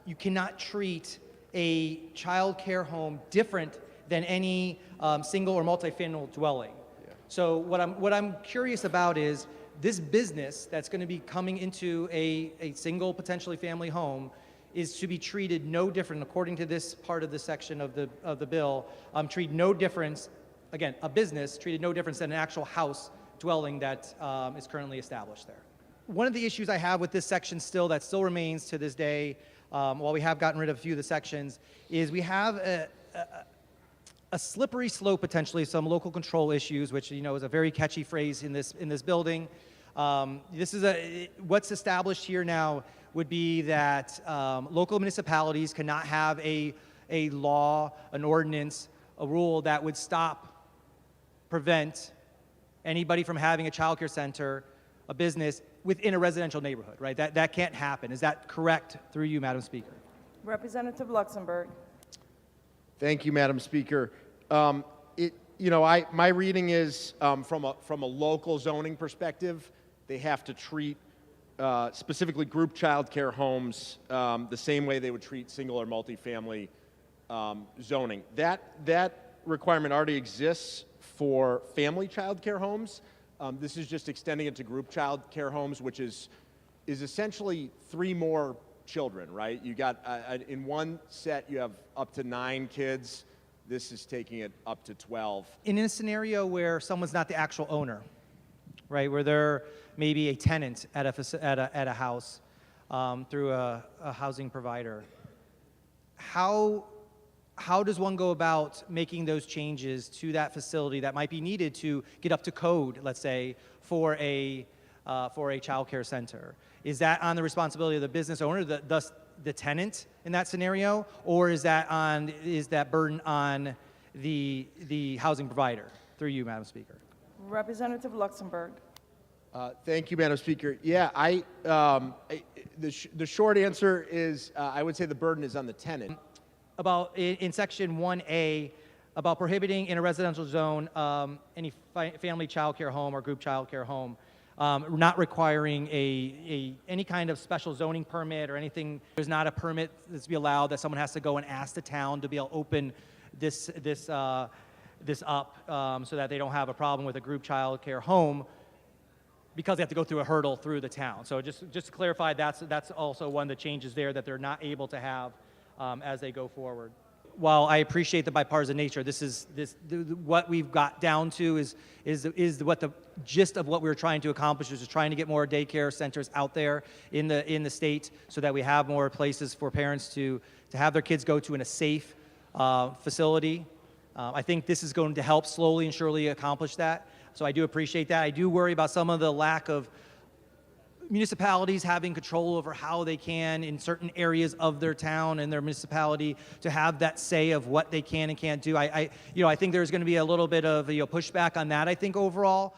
you cannot treat a child care home different than any single or multifamily dwelling. So what I'm curious about is this business that's going to be coming into a single potentially family home is to be treated no different, according to this part of the section of the bill, treat no difference, again, a business treated no difference than an actual house dwelling that is currently established there. One of the issues I have with this section that still remains to this day, while we have gotten rid of a few of the sections, is we have a slippery slope, potentially, some local control issues, which is a very catchy phrase in this building. What's established here now would be that local municipalities cannot have a law, an ordinance, a rule that would prevent anybody from having a child care center, a business, within a residential neighborhood, right? That can't happen. Is that correct, through you, Madam Speaker? Representative Luxembourg. Thank you, Madam Speaker. My reading is from a local zoning perspective, they have to treat specifically group child care homes the same way they would treat single or multifamily zoning. That requirement already exists for family child care homes. This is just extending it to group child care homes, which is essentially 3 more children, right? You got, in one set, you have up to 9 kids. This is taking it up to 12. In a scenario where someone's not the actual owner, right, where they're maybe a tenant at a house through a housing provider, how does one go about making those changes to that facility that might be needed to get up to code, let's say, for a child care center? Is that on the responsibility of the business owner, thus the tenant in that scenario, or is that burden on the housing provider? Through you, Madam Speaker. Representative Luxembourg. Thank you, Madam Speaker. Yeah, the short answer is I would say the burden is on the tenant. About in section 1A, about prohibiting in a residential zone any family child care home or group child care home, not requiring any kind of special zoning permit or anything. There's not a permit that's to be allowed that someone has to go and ask the town to be able to open this up so that they don't have a problem with a group child care home, because they have to go through a hurdle through the town. So just to clarify, that's also one of the changes there that they're not able to have as they go forward. While I appreciate the bipartisan nature, what we've got down to is what the gist of what we're trying to accomplish is trying to get more daycare centers out there in the state, so that we have more places for parents to have their kids go to in a safe facility. I think this is going to help slowly and surely accomplish that. So I do appreciate that. I do worry about some of the lack of municipalities having control over how they can, in certain areas of their town and their municipality, to have that say of what they can and can't do. I think there's going to be a little bit of pushback on that, I think, overall.